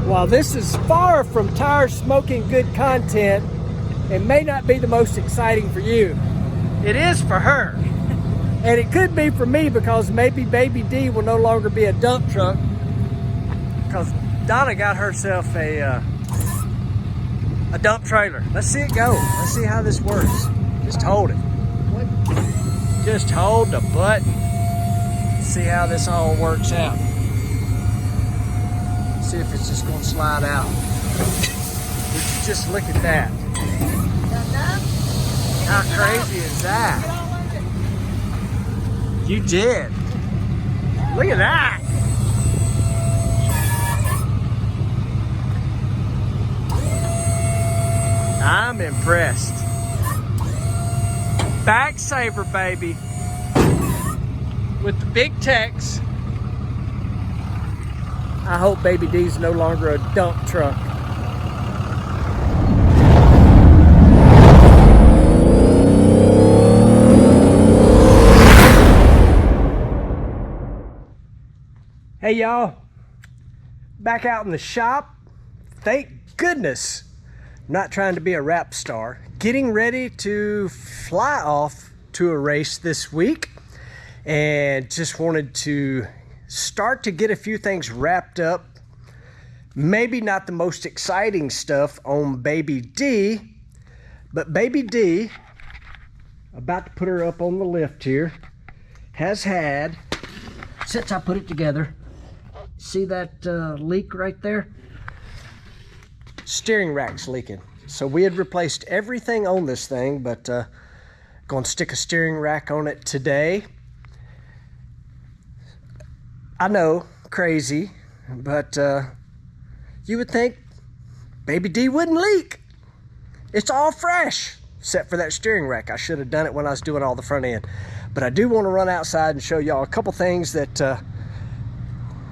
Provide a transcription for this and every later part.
While this is far from tire smoking good content, it may not be the most exciting for you. It is for her. And it could be for me, because maybe BabyD will no longer be a dump truck, because Donna got herself a dump trailer. Let's see it go. Let's see how this works. Just hold it. Just hold the button. See how this all works out. See if it's just gonna slide out. Would you just look at that? How crazy is that? You did. Look at that. I'm impressed. Back saver, baby. With the big text. I hope BabyD's no longer a dump truck. Hey y'all, back out in the shop. Thank goodness. I'm not trying to be a rap star. Getting ready to fly off to a race this week, and just wanted to start to get a few things wrapped up. Maybe not the most exciting stuff on BabyD, but BabyD, about to put her up on the lift here, has had, since I put it together, see that leak right there? Steering rack's leaking. So we had replaced everything on this thing, but going to stick a steering rack on it today. I know, crazy, but you would think BabyD wouldn't leak. It's all fresh, except for that steering rack. I should have done it when I was doing all the front end. But I do want to run outside and show y'all a couple things that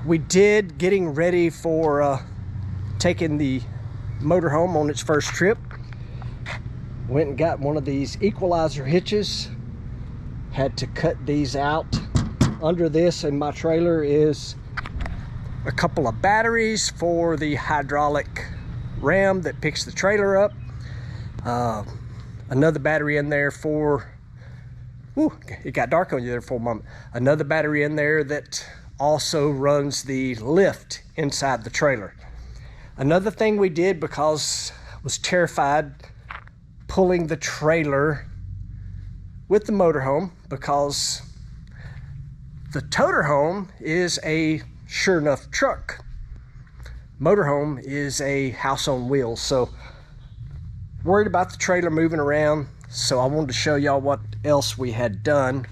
we did getting ready for taking the motorhome on its first trip. Went and got one of these equalizer hitches. Had to cut these out. Under this in my trailer is a couple of batteries for the hydraulic ram that picks the trailer up. Another battery in there for, it got dark on you there for a moment. Another battery in there that also runs the lift inside the trailer. Another thing we did, because I was terrified pulling the trailer with the motorhome, because the toterhome is a sure enough truck. Motorhome is a house on wheels. So worried about the trailer moving around. So I wanted to show y'all what else we had done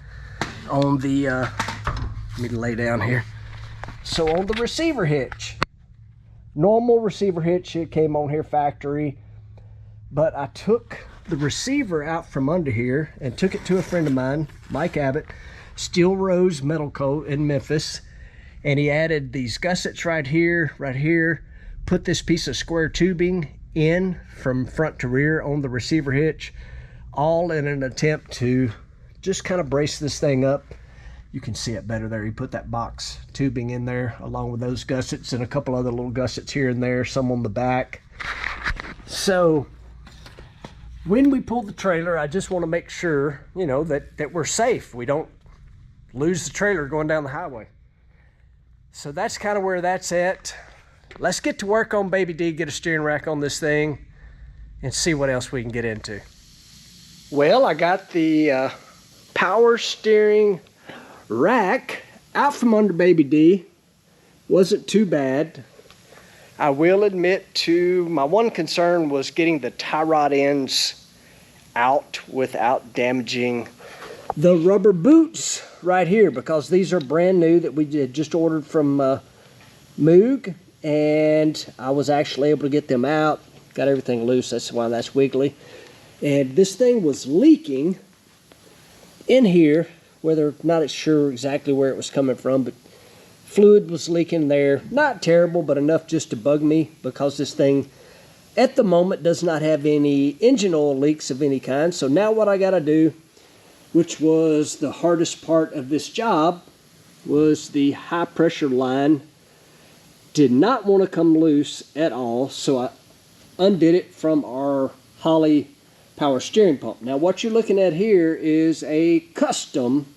on the, let me lay down here. So on the receiver hitch, normal receiver hitch, it came on here factory, but I took the receiver out from under here and took it to a friend of mine, Mike Abbott, Steel Rose Metal Coat in Memphis, and he added these gussets right here, put this piece of square tubing in from front to rear on the receiver hitch, all in an attempt to just kind of brace this thing up. You can see it better there. He put that box tubing in there along with those gussets and a couple other little gussets here and there, some on the back. So when we pull the trailer, I just want to make sure, you know, that we're safe. We don't lose the trailer going down the highway. So that's kind of where that's at. Let's get to work on BabyD, get a steering rack on this thing, and see what else we can get into. Well, I got the power steering rack out from under BabyD. Wasn't too bad. I will admit my one concern was getting the tie rod ends out without damaging the rubber boots right here, because these are brand new that we just ordered from Moog, and I was actually able to get them out. Got everything loose, that's why that's wiggly. And this thing was leaking in here, whether or not it's sure exactly where it was coming from, but fluid was leaking there. Not terrible, but enough just to bug me, because this thing at the moment does not have any engine oil leaks of any kind. So now what I got to do, which was the hardest part of this job, was the high pressure line did not want to come loose at all, so I undid it from our Holley power steering pump. Now what you're looking at here is a custom.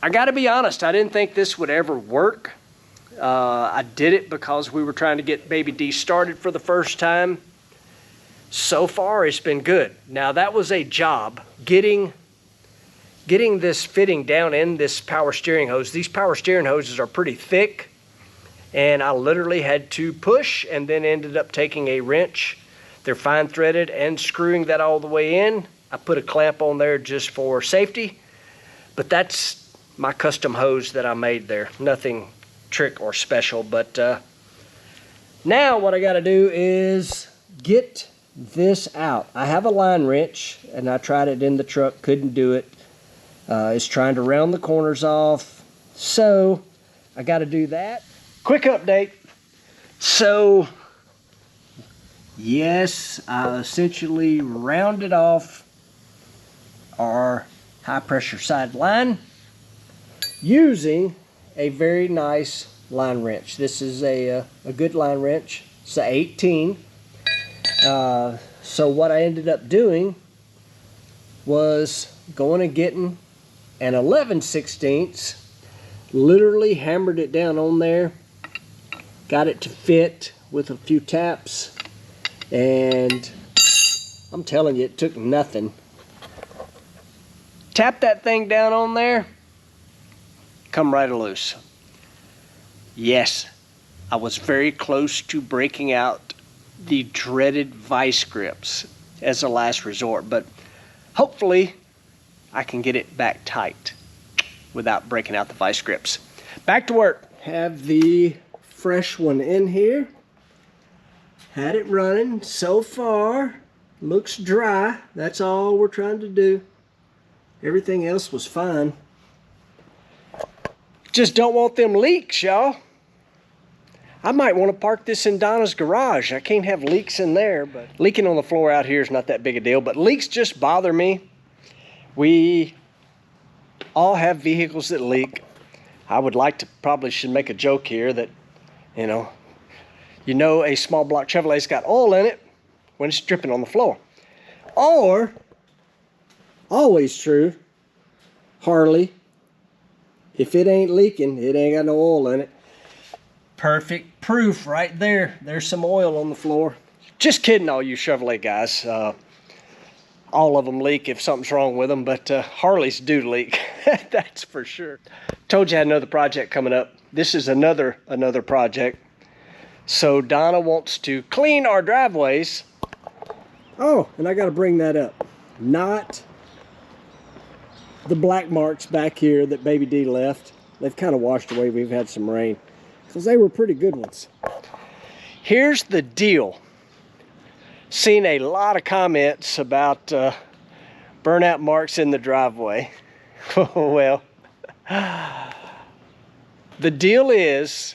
I gotta be honest, I didn't think this would ever work. I did it because we were trying to get BabyD started for the first time. So far it's been good. Now that was a job, getting this fitting down in this power steering hose. These power steering hoses are pretty thick, and I literally had to push and then ended up taking a wrench. They're fine threaded and screwing that all the way in. I put a clamp on there just for safety, but that's my custom hose that I made there. Nothing trick or special, but now what I gotta do is get this out. I have a line wrench and I tried it in the truck, couldn't do it. It's trying to round the corners off, so I gotta do that. Quick update. So yes, I essentially rounded off our high pressure side line using a very nice line wrench. This is a good line wrench. It's an 18. So what I ended up doing was going and getting an 11/16, literally hammered it down on there, got it to fit with a few taps, and I'm telling you, it took nothing. Tap that thing down on there, come right loose. Yes, I was very close to breaking out the dreaded vice grips as a last resort, but hopefully I can get it back tight without breaking out the vice grips. Back to work. Have the fresh one in here. Had it running. So far, looks dry. That's all we're trying to do. Everything else was fine. Just don't want them leaks, y'all. I might want to park this in Donna's garage. I can't have leaks in there, but leaking on the floor out here is not that big a deal, but leaks just bother me. We all have vehicles that leak. I would like to, probably should make a joke here that, you know a small block Chevrolet's got oil in it when it's dripping on the floor. Or, always true, Harley, if it ain't leaking, it ain't got no oil in it. Perfect proof right there. There's some oil on the floor. Just kidding, all you Chevrolet guys. All of them leak if something's wrong with them, but Harleys do leak. That's for sure. Told you I had another project coming up. This is another project. So Donna wants to clean our driveways. Oh, and I got to bring that up. Not the black marks back here that BabyD left. They've kind of washed away. We've had some rain, because they were pretty good ones. Here's the deal. Seen a lot of comments about burnout marks in the driveway. Well, the deal is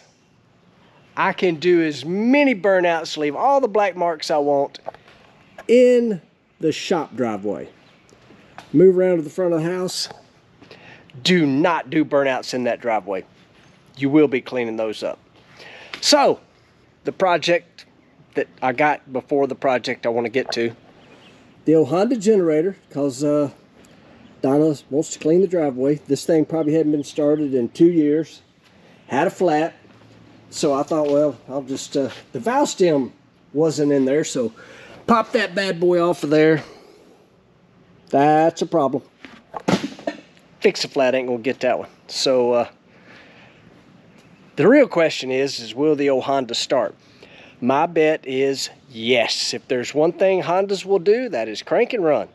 I can do as many burnouts, leave all the black marks I want in the shop driveway. Move around to the front of the house. Do not do burnouts in that driveway. You will be cleaning those up. So, the project that I got before the project I want to get to. The old Honda generator, because Donna wants to clean the driveway. This thing probably hadn't been started in 2 years. Had a flat. So I thought, well, I'll just, the valve stem wasn't in there, so pop that bad boy off of there. That's a problem. Fix a flat, ain't gonna get that one. So the real question is will the old Honda start? My bet is yes. If there's one thing Hondas will do, that is crank and run.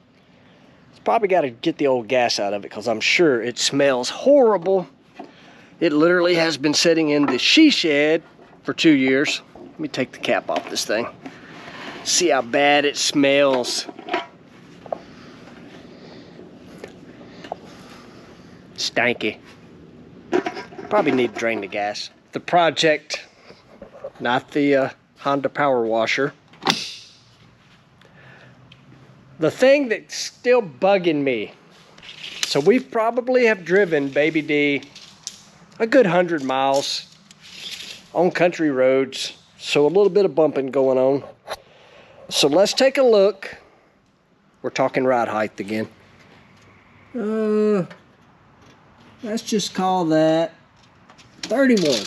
It's probably got to get the old gas out of it, because I'm sure it smells horrible. It literally has been sitting in the she shed for 2 years. Let me take the cap off this thing. See how bad it smells. Stanky. Probably need to drain the gas. The project, not the Honda power washer. The thing that's still bugging me. So we probably have driven BabyD a good 100 miles on country roads, so a little bit of bumping going on. So let's take a look. We're talking ride height again. Let's just call that 31.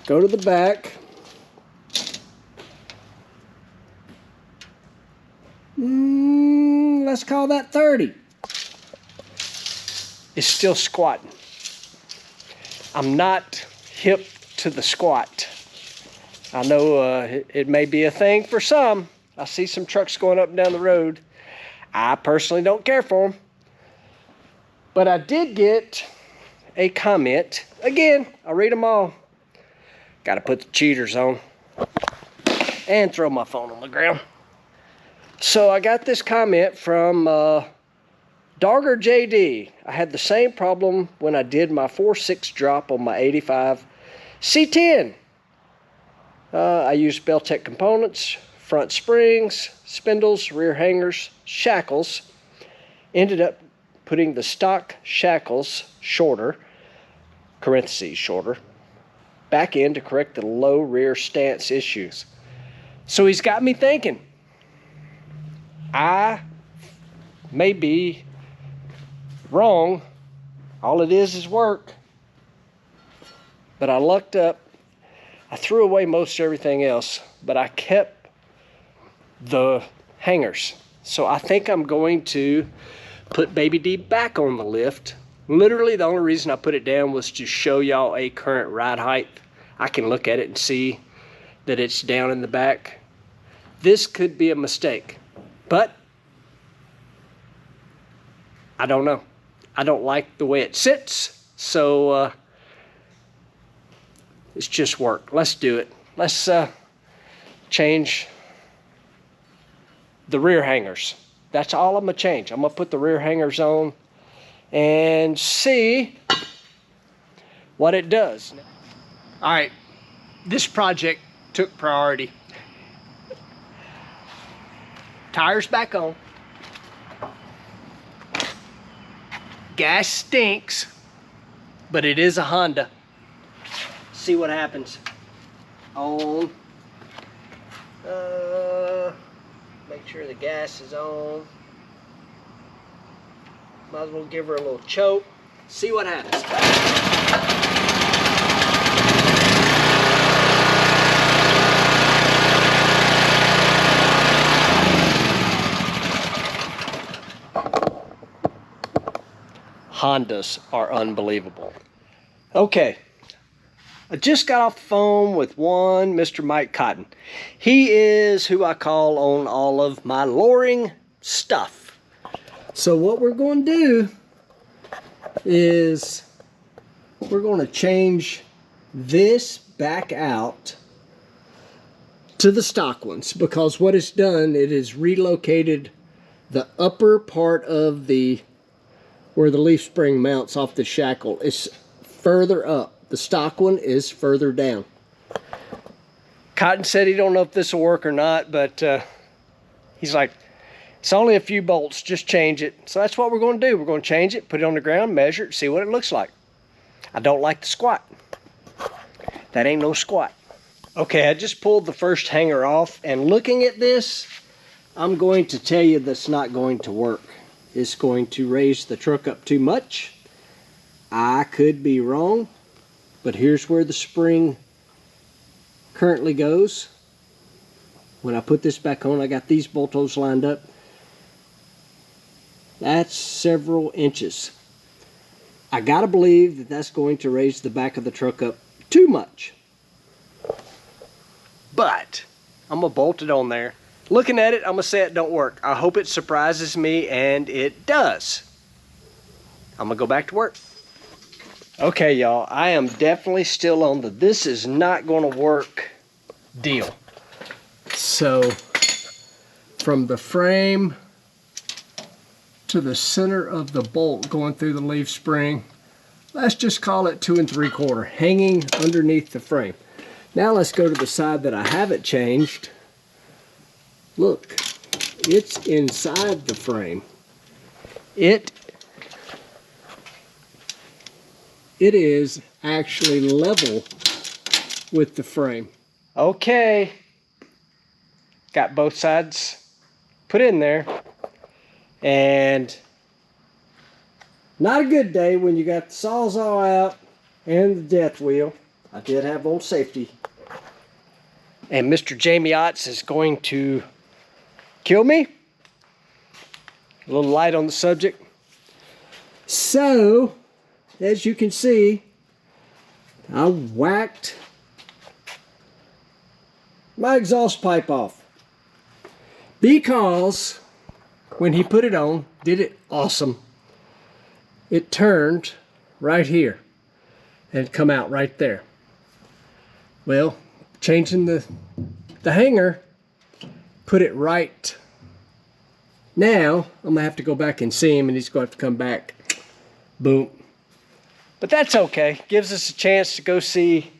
Go to the back. Let's call that 30. It's still squatting. I'm not hip to the squat. I know it may be a thing for some. I see some trucks going up and down the road. I personally don't care for them. But I did get a comment. Again, I'll read them all. Got to put the cheaters on and throw my phone on the ground. So I got this comment from DoggerJD. I had the same problem when I did my 4.6 drop on my 85 C10. I used Beltec components, front springs, spindles, rear hangers, shackles. Ended up putting the stock shackles shorter, parentheses shorter, back in to correct the low rear stance issues. So he's got me thinking. I may be wrong. All it is work. But I lucked up. I threw away most everything else, but I kept the hangers. So I think I'm going to put BabyD back on the lift. Literally the only reason I put it down was to show y'all a current ride height. I can look at it and see that it's down in the back. This could be a mistake, but I don't know. I don't like the way it sits, so it's just work. Let's do it. Let's change the rear hangers. That's all I'm gonna change. I'm gonna put the rear hangers on and see what it does. All right, this project took priority. Tires back on. Gas stinks, but it is a Honda. See what happens. On. Make sure the gas is on. Might as well give her a little choke. See what happens. Hondas are unbelievable. Okay, I just got off the phone with one Mr. Mike Cotton. He is who I call on all of my loring stuff. So what we're going to do is we're going to change this back out to the stock ones, because what it's done, it has relocated the upper part of the where the leaf spring mounts off the shackle is further up. The stock one is further down. Cotton said he don't know if this will work or not, but he's like, it's only a few bolts, just change it. So that's what we're going to do. We're going to change it, put it on the ground, measure it, see what it looks like. I don't like the squat. That ain't no squat. Okay, I just pulled the first hanger off, and looking at this, I'm going to tell you that's not going to work. It's going to raise the truck up too much. I could be wrong, but here's where the spring currently goes. When I put this back on, I got these bolt holes lined up. That's several inches. I gotta believe that that's going to raise the back of the truck up too much. But I'm gonna bolt it on there. Looking at it, I'm gonna say it don't work. I hope it surprises me, and it does. I'm gonna go back to work. Okay, y'all, I am definitely still on the this is not gonna work deal. So, from the frame to the center of the bolt going through the leaf spring, let's just call it 2 3/4, hanging underneath the frame. Now let's go to the side that I haven't changed. Look, it's inside the frame. It it is actually level with the frame. Okay, got both sides put in there, and not a good day when you got the Sawzall out and the death wheel. I did have on safety. And Mr. Jamie Otts is going to kill me. A little light on the subject. So, as you can see, I whacked my exhaust pipe off. Because when he put it on, did it awesome. It turned right here and come out right there. Well, changing the hanger, put it right. Now I'm gonna have to go back and see him, and he's going to have to come back. Boom. But that's okay. Gives us a chance to go see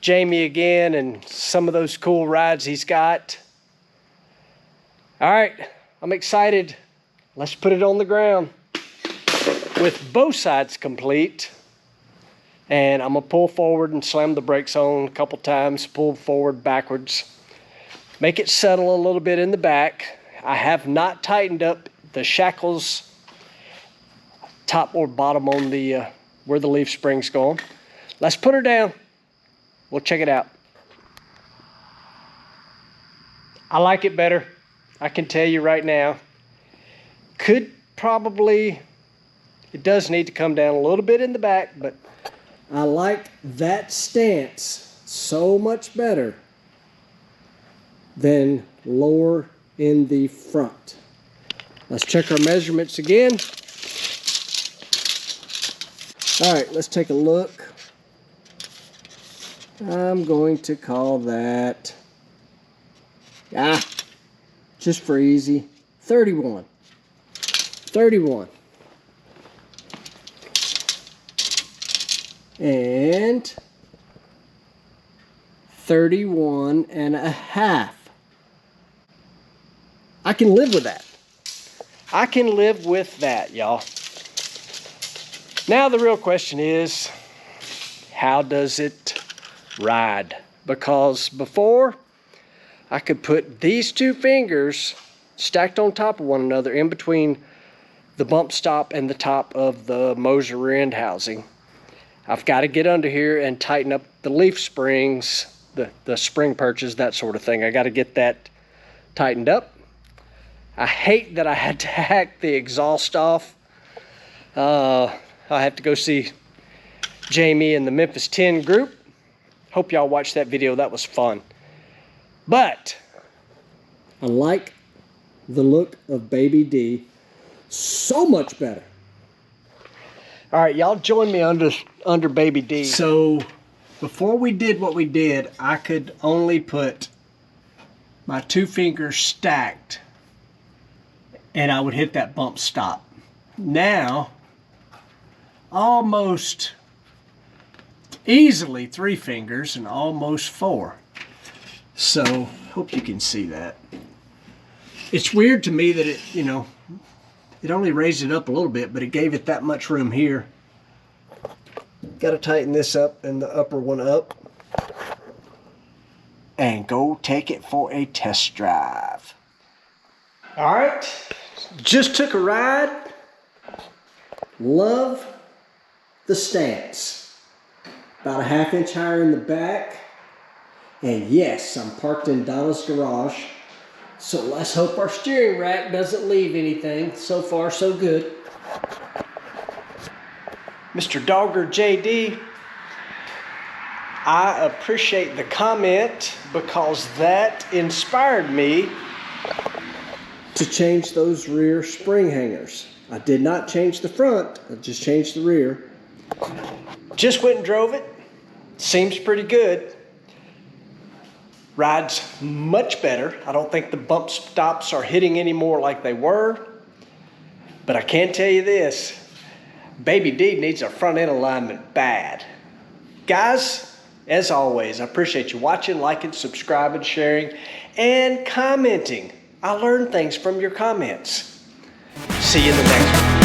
Jamie again and some of those cool rides he's got. All right, I'm excited. Let's put it on the ground with both sides complete. And I'm gonna pull forward and slam the brakes on a couple times, pull forward, backwards. Make it settle a little bit in the back. I have not tightened up the shackles, top or bottom on the where the leaf spring's going. Let's put her down. We'll check it out. I like it better. I can tell you right now. Could probably, it does need to come down a little bit in the back, but I like that stance so much better than lower in the front. Let's check our measurements again. All right, let's take a look. I'm going to call that, just for easy, 31. 31. And 31 and a half. I can live with that. I can live with that, y'all. Now the real question is, how does it ride? Because before, I could put these two fingers stacked on top of one another in between the bump stop and the top of the Moser rear end housing. I've got to get under here and tighten up the leaf springs, the spring perches, that sort of thing. I got to get that tightened up. I hate that I had to hack the exhaust off. I have to go see Jamie and the Memphis 10 group. Hope y'all watched that video. That was fun. But I like the look of BabyD so much better. All right, y'all join me under BabyD. So before we did what we did, I could only put my two fingers stacked and I would hit that bump stop. Now, almost easily 3 fingers and almost 4. So, hope you can see that. It's weird to me that it, it only raised it up a little bit, but it gave it that much room here. Got to tighten this up and the upper one up. And go take it for a test drive. All right, just took a ride. Love the stance. About a 1/2 inch higher in the back. And yes, I'm parked in Donna's garage. So let's hope our steering rack doesn't leave anything. So far, so good. Mr. DoggerJD, I appreciate the comment because that inspired me to change those rear spring hangers. I did not change the front, I just changed the rear. Just went and drove it. Seems pretty good. Rides much better. I don't think the bump stops are hitting anymore like they were. But I can tell you this, BabyD needs a front end alignment bad. Guys, as always, I appreciate you watching, liking, subscribing, sharing, and commenting. I learn things from your comments. See you in the next one.